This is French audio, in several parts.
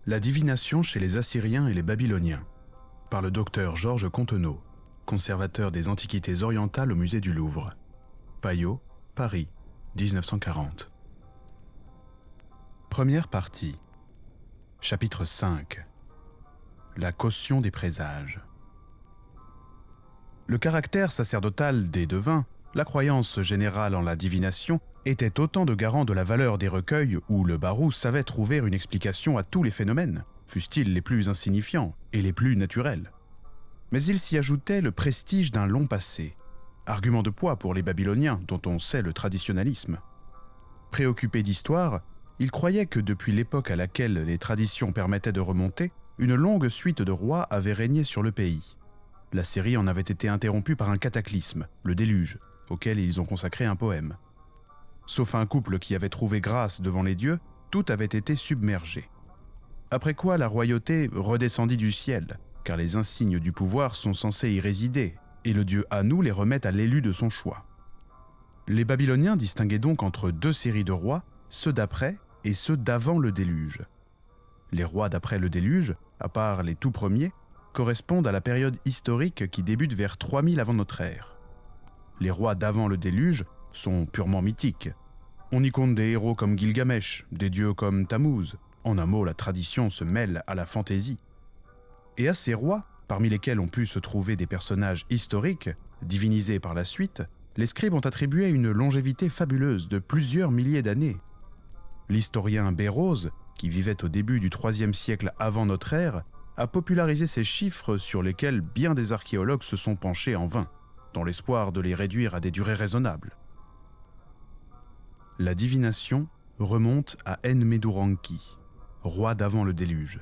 La divination chez les Assyriens et les Babyloniens, par le docteur Georges Contenot, conservateur des antiquités orientales au musée du Louvre. Payot, Paris, 1940. Première partie. Chapitre 5. La caution des présages. Le caractère sacerdotal des devins, la croyance générale en la divination, étaient autant de garants de la valeur des recueils où le Barou savait trouver une explication à tous les phénomènes, fussent-ils les plus insignifiants et les plus naturels. Mais il s'y ajoutait le prestige d'un long passé, argument de poids pour les Babyloniens dont on sait le traditionnalisme. Préoccupés d'histoire, ils croyaient que depuis l'époque à laquelle les traditions permettaient de remonter, une longue suite de rois avait régné sur le pays. La série en avait été interrompue par un cataclysme, le déluge, auquel ils ont consacré un poème. Sauf un couple qui avait trouvé grâce devant les dieux, tout avait été submergé. Après quoi la royauté redescendit du ciel, car les insignes du pouvoir sont censés y résider, et le dieu Anu les remet à l'élu de son choix. Les Babyloniens distinguaient donc entre deux séries de rois, ceux d'après et ceux d'avant le déluge. Les rois d'après le déluge, à part les tout premiers, correspondent à la période historique qui débute vers 3000 avant notre ère. Les rois d'avant le déluge sont purement mythiques. On y compte des héros comme Gilgamesh, des dieux comme Tammuz. En un mot, la tradition se mêle à la fantaisie. Et à ces rois, parmi lesquels ont pu se trouver des personnages historiques, divinisés par la suite, les scribes ont attribué une longévité fabuleuse de plusieurs milliers d'années. L'historien Bérose, qui vivait au début du IIIe siècle avant notre ère, a popularisé ces chiffres sur lesquels bien des archéologues se sont penchés en vain, dans l'espoir de les réduire à des durées raisonnables. La divination remonte à Enmeduranki, roi d'avant le déluge.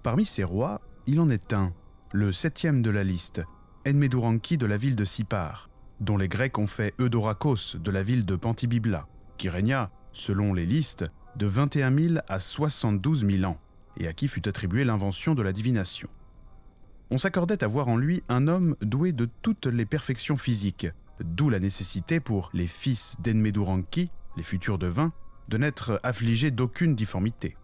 Parmi ces rois, il en est un, le 7e de la liste, Enmeduranki de la ville de Sippar, dont les Grecs ont fait Eudorakos de la ville de Pantibibla, qui régna, selon les listes, de 21 000 à 72 000 ans, et à qui fut attribuée l'invention de la divination. On s'accordait à voir en lui un homme doué de toutes les perfections physiques, d'où la nécessité pour les fils d'Enmeduranki, les futurs devins, de n'être affligés d'aucune difformité.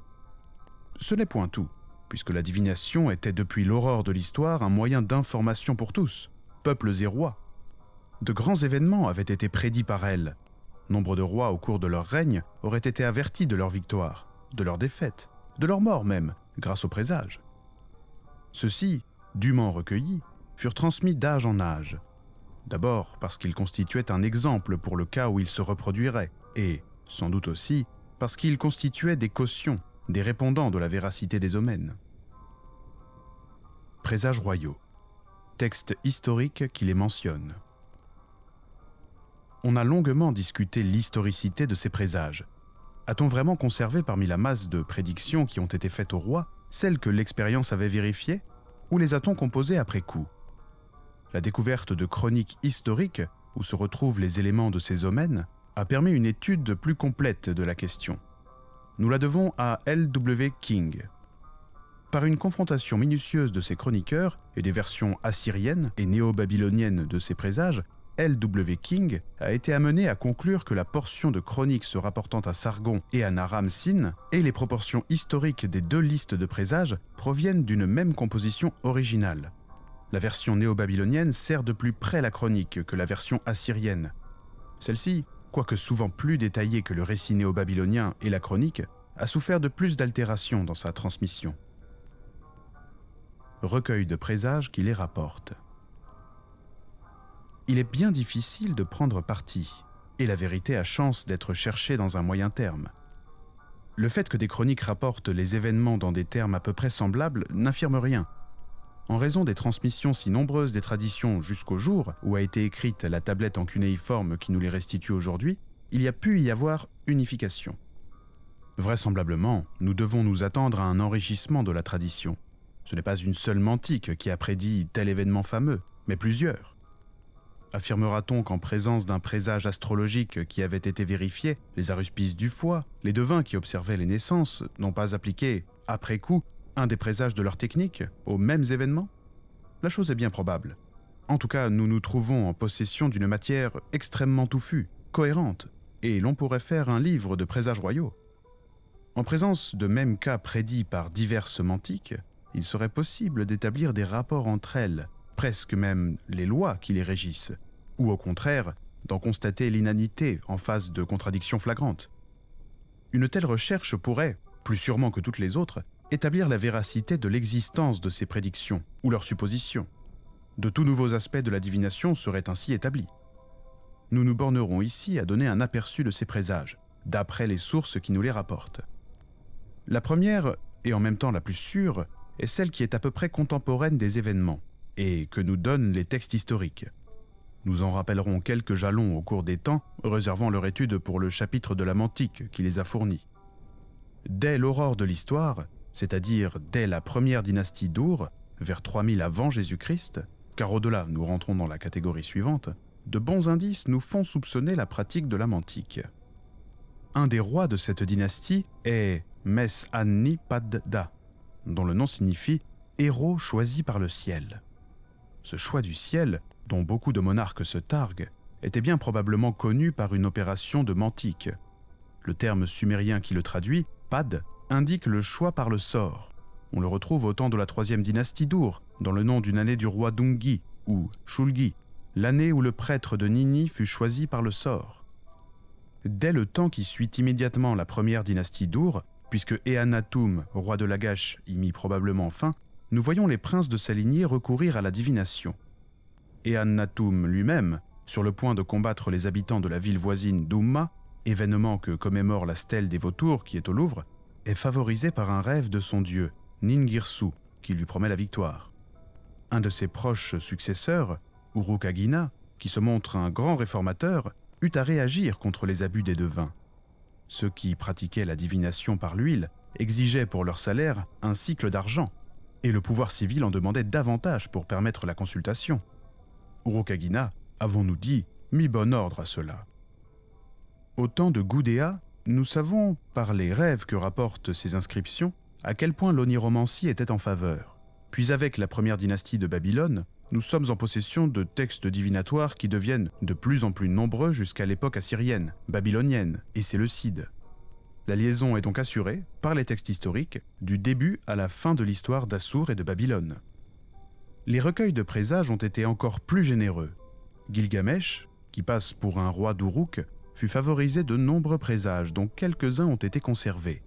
Ce n'est point tout, puisque la divination était depuis l'aurore de l'histoire un moyen d'information pour tous, peuples et rois. De grands événements avaient été prédits par elle. Nombre de rois au cours de leur règne auraient été avertis de leur victoire, de leur défaite, de leur mort même, grâce aux présages. Ceux-ci, dûment recueillis, furent transmis d'âge en âge. D'abord parce qu'ils constituaient un exemple pour le cas où ils se reproduiraient, et, sans doute aussi, parce qu'ils constituaient des cautions, des répondants de la véracité des omens. Présages royaux. Texte historique qui les mentionne. On a longuement discuté l'historicité de ces présages. A-t-on vraiment conservé parmi la masse de prédictions qui ont été faites au roi celles que l'expérience avait vérifiées, ou les a-t-on composées après coup? La découverte de chroniques historiques, où se retrouvent les éléments de ces omens, a permis une étude plus complète de la question. Nous la devons à L.W. King. Par une confrontation minutieuse de ces chroniqueurs et des versions assyriennes et néo-babyloniennes de ces présages, L.W. King a été amené à conclure que la portion de chroniques se rapportant à Sargon et à Naram-Sin et les proportions historiques des deux listes de présages proviennent d'une même composition originale. La version néo-babylonienne sert de plus près la chronique que la version assyrienne. Celle-ci, quoique souvent plus détaillée que le récit néo-babylonien et la chronique, a souffert de plus d'altérations dans sa transmission. Recueil de présages qui les rapporte. Il est bien difficile de prendre parti, et la vérité a chance d'être cherchée dans un moyen terme. Le fait que des chroniques rapportent les événements dans des termes à peu près semblables n'affirme rien. En raison des transmissions si nombreuses des traditions jusqu'au jour où a été écrite la tablette en cunéiforme qui nous les restitue aujourd'hui, il y a pu y avoir unification. Vraisemblablement, nous devons nous attendre à un enrichissement de la tradition. Ce n'est pas une seule mantique qui a prédit tel événement fameux, mais plusieurs. Affirmera-t-on qu'en présence d'un présage astrologique qui avait été vérifié, les aruspices du foie, les devins qui observaient les naissances, n'ont pas appliqué, après coup, un des présages de leur technique aux mêmes événements? La chose est bien probable. En tout cas, nous nous trouvons en possession d'une matière extrêmement touffue, cohérente, et l'on pourrait faire un livre de présages royaux. En présence de mêmes cas prédits par diverses mantiques, il serait possible d'établir des rapports entre elles, presque même les lois qui les régissent, ou au contraire, d'en constater l'inanité en face de contradictions flagrantes. Une telle recherche pourrait, plus sûrement que toutes les autres, établir la véracité de l'existence de ces prédictions ou leurs suppositions. De tout nouveaux aspects de la divination seraient ainsi établis. Nous nous bornerons ici à donner un aperçu de ces présages, d'après les sources qui nous les rapportent. La première, et en même temps la plus sûre, est celle qui est à peu près contemporaine des événements, et que nous donnent les textes historiques. Nous en rappellerons quelques jalons au cours des temps, réservant leur étude pour le chapitre de la Mantique qui les a fournis. Dès l'aurore de l'histoire, c'est-à-dire dès la première dynastie d'Ur, vers 3000 avant Jésus-Christ, car au-delà nous rentrons dans la catégorie suivante, de bons indices nous font soupçonner la pratique de la mantique. Un des rois de cette dynastie est Mes-Anni-Padda, dont le nom signifie « héros choisi par le ciel ». Ce choix du ciel, dont beaucoup de monarques se targuent, était bien probablement connu par une opération de mantique. Le terme sumérien qui le traduit, Pad, indique le choix par le sort. On le retrouve au temps de la 3e dynastie d'Ur, dans le nom d'une année du roi Dungi, ou Shulgi, l'année où le prêtre de Nini fut choisi par le sort. Dès le temps qui suit immédiatement la première dynastie d'Ur, puisque Eannatum, roi de Lagash, y mit probablement fin, nous voyons les princes de sa lignée recourir à la divination. Eannatum lui-même, sur le point de combattre les habitants de la ville voisine d'Umma, événement que commémore la stèle des vautours qui est au Louvre, est favorisé par un rêve de son dieu, Ningirsu, qui lui promet la victoire. Un de ses proches successeurs, Urukagina, qui se montre un grand réformateur, eut à réagir contre les abus des devins. Ceux qui pratiquaient la divination par l'huile exigeaient pour leur salaire un cycle d'argent, et le pouvoir civil en demandait davantage pour permettre la consultation. Urukagina, avons-nous dit, mit bon ordre à cela. Au temps de Gudea, nous savons, par les rêves que rapportent ces inscriptions, à quel point l'oniromancie était en faveur. Puis avec la première dynastie de Babylone, nous sommes en possession de textes divinatoires qui deviennent de plus en plus nombreux jusqu'à l'époque assyrienne, babylonienne et séleucide. La liaison est donc assurée, par les textes historiques, du début à la fin de l'histoire d'Assur et de Babylone. Les recueils de présages ont été encore plus généreux. Gilgamesh, qui passe pour un roi d'Uruk, fut favorisé de nombreux présages dont quelques-uns ont été conservés.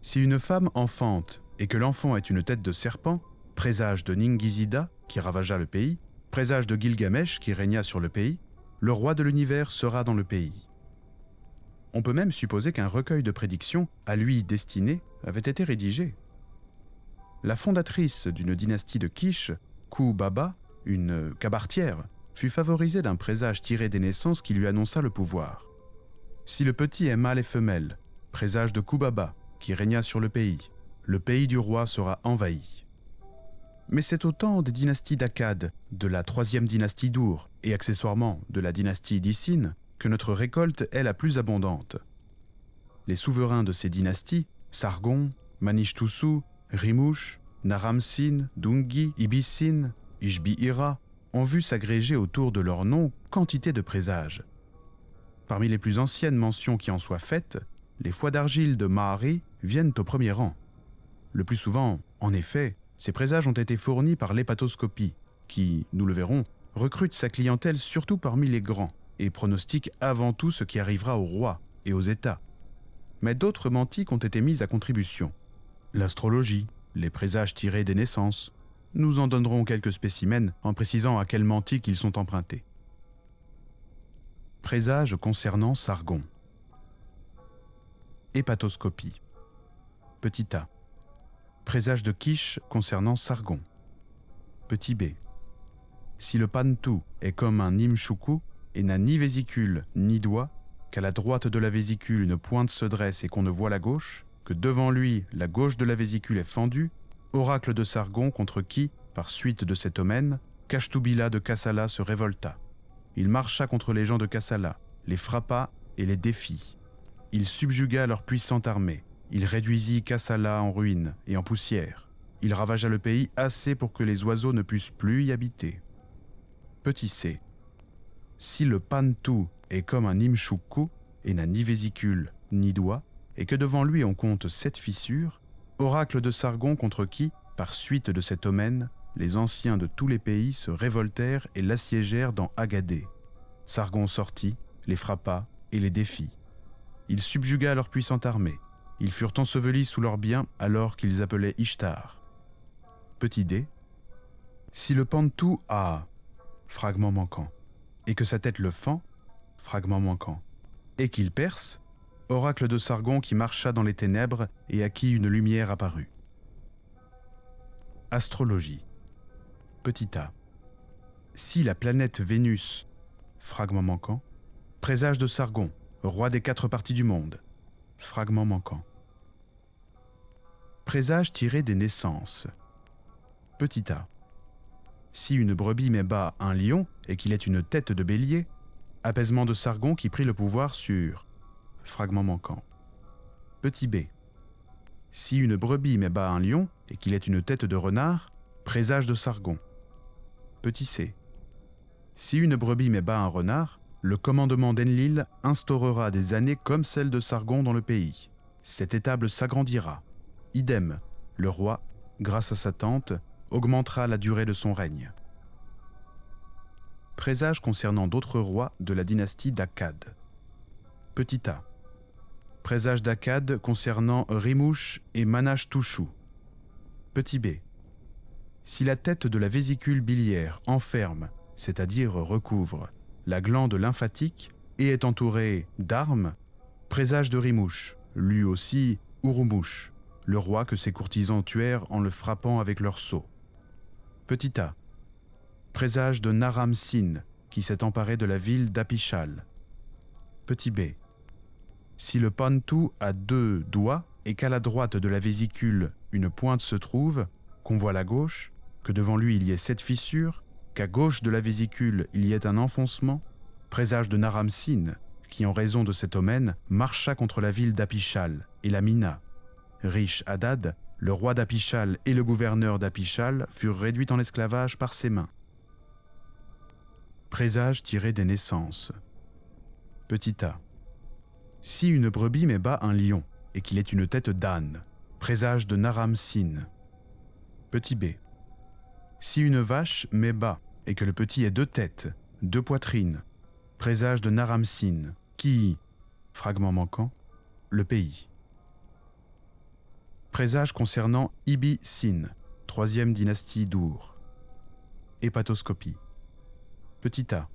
Si une femme enfante et que l'enfant est une tête de serpent, présage de Ningizida qui ravagea le pays, présage de Gilgamesh qui régna sur le pays, le roi de l'univers sera dans le pays. On peut même supposer qu'un recueil de prédictions, à lui destiné, avait été rédigé. La fondatrice d'une dynastie de Kish, Ku-Baba, une cabaretière, fut favorisée d'un présage tiré des naissances qui lui annonça le pouvoir. Si le petit est mâle et femelle, présage de Ku-Baba, qui régna sur le pays du roi sera envahi. Mais c'est au temps des dynasties d'Akkad, de la 3e dynastie d'Ur et accessoirement de la dynastie d'Issin que notre récolte est la plus abondante. Les souverains de ces dynasties, Sargon, Manishtusu, Rimush, Naram-Sin, Dungi, Ibis-Sin, Ishbi-Ira, ont vu s'agréger autour de leur nom quantité de présages. Parmi les plus anciennes mentions qui en soient faites, les foies d'argile de Mahari viennent au premier rang. Le plus souvent, en effet, ces présages ont été fournis par l'hépatoscopie, qui, nous le verrons, recrute sa clientèle surtout parmi les grands et pronostique avant tout ce qui arrivera au roi et aux États. Mais d'autres mantiques ont été mises à contribution. L'astrologie, les présages tirés des naissances. Nous en donnerons quelques spécimens en précisant à quel mantique ils sont empruntés. Présages concernant Sargon. Hépatoscopie. Petit a. Présage de Kish concernant Sargon. Petit b. Si le Pantu est comme un Nimshuku et n'a ni vésicule ni doigt, qu'à la droite de la vésicule une pointe se dresse et qu'on ne voit la gauche, que devant lui la gauche de la vésicule est fendue, oracle de Sargon contre qui, par suite de cet omen, Kashtubila de Kassala se révolta. Il marcha contre les gens de Kassala, les frappa et les défit. Il subjugua leur puissante armée. Il réduisit Kassala en ruines et en poussière. Il ravagea le pays assez pour que les oiseaux ne puissent plus y habiter. Petit c. Si le Pantu est comme un Nimshuku et n'a ni vésicule ni doigt, et que devant lui on compte 7 fissures, oracle de Sargon contre qui, par suite de cet omen, les anciens de tous les pays se révoltèrent et l'assiégèrent dans Agadé. Sargon sortit, les frappa et les défit. Il subjugua leur puissante armée. Ils furent ensevelis sous leurs biens alors qu'ils appelaient Ishtar. Petit d. Si le Pantou a, fragment manquant, et que sa tête le fend, fragment manquant, et qu'il perce, oracle de Sargon qui marcha dans les ténèbres et à qui une lumière apparut. Astrologie. Petit a. Si la planète Vénus, fragment manquant, présage de Sargon, roi des 4 parties du monde, fragment manquant. Présage tiré des naissances. Petit a. Si une brebis met bas un lion et qu'il ait une tête de bélier, apaisement de Sargon qui prit le pouvoir sur, fragment manquant. Petit b. Si une brebis met bas un lion et qu'il ait une tête de renard, présage de Sargon. Petit c. Si une brebis met bas un renard, le commandement d'Enlil instaurera des années comme celles de Sargon dans le pays. Cette étable s'agrandira. Idem, le roi, grâce à sa tante, augmentera la durée de son règne. Présage concernant d'autres rois de la dynastie d'Akkad. Petit a. Présage d'Akkad concernant Rimouche et Manash-Touchou. Petit b. Si la tête de la vésicule biliaire enferme, c'est-à-dire recouvre, la glande lymphatique et est entourée d'armes, présage de Rimouche, lui aussi Urumouche, le roi que ses courtisans tuèrent en le frappant avec leurs sceaux. Petit a. Présage de Naram-Sin, qui s'est emparé de la ville d'Apishal. Petit b. Si le Pantou a 2 doigts et qu'à la droite de la vésicule une pointe se trouve, qu'on voit la gauche, que devant lui il y ait 7 fissures, qu'à gauche de la vésicule il y ait un enfoncement, présage de Naram-Sin, qui en raison de cet omen marcha contre la ville d'Apishal et la mina. Riche Hadad, le roi d'Apishal et le gouverneur d'Apishal furent réduits en esclavage par ses mains. Présage tiré des naissances. Petit a. Si une brebis met bas un lion et qu'il ait une tête d'âne, présage de Naram-Sin. Petit b. Si une vache met bas et que le petit ait 2 têtes, 2 poitrines, présage de Naram-Sin, qui, fragment manquant, le pays. Présage concernant Ibi-Sin, 3e dynastie d'Ur. Hépatoscopie. Petit a.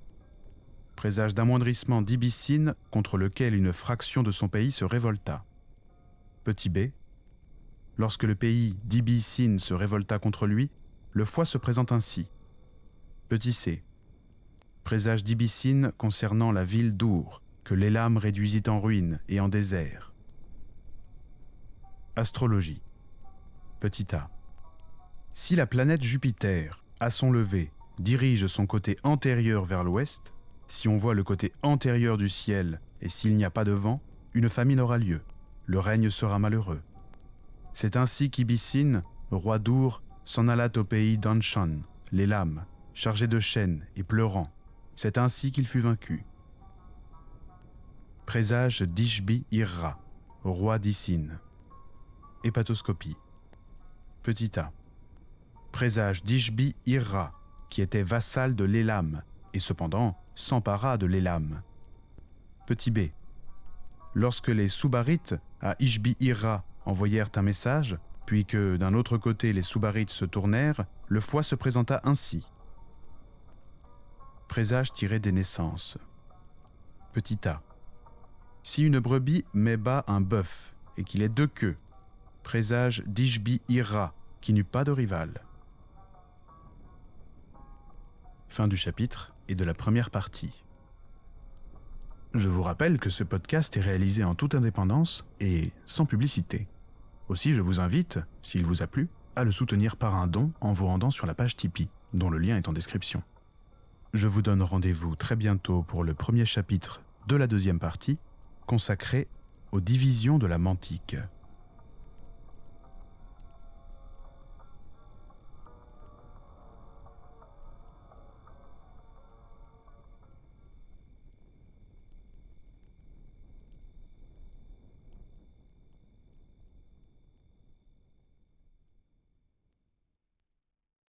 Présage d'amoindrissement d'Ibi-Sin contre lequel une fraction de son pays se révolta. Petit b. Lorsque le pays d'Ibi-Sin se révolta contre lui, le foie se présente ainsi. Petit c. Présage d'Ibi-Sin concernant la ville d'Ur, que l'Élam réduisit en ruine et en désert. Astrologie. Petit a. Si la planète Jupiter, à son lever, dirige son côté antérieur vers l'ouest, si on voit le côté antérieur du ciel et s'il n'y a pas de vent, une famine aura lieu, le règne sera malheureux. C'est ainsi qu'Ibi-Sin, roi d'Ur, s'en alla au pays d'Anshan, l'Élam, chargé de chaînes et pleurant. C'est ainsi qu'il fut vaincu. Présage d'Ishbi-Irra, roi d'Issin. Hépatoscopie. Petit a. Présage d'Ishbi-Irra, qui était vassal de l'Élam, et cependant s'empara de l'Élam. Petit b. Lorsque les Soubarites à Ishbi-Irra envoyèrent un message, puis que d'un autre côté les Soubarites se tournèrent, le foie se présenta ainsi. Présage tiré des naissances. Petit a. Si une brebis met bas un bœuf et qu'il ait 2 queues, présage d'Ishbi-Irra, qui n'eut pas de rival. Fin du chapitre et de la première partie. Je vous rappelle que ce podcast est réalisé en toute indépendance et sans publicité. Aussi, je vous invite, s'il vous a plu, à le soutenir par un don en vous rendant sur la page Tipeee, dont le lien est en description. Je vous donne rendez-vous très bientôt pour le premier chapitre de la 2e partie, consacrée aux divisions de la mantique.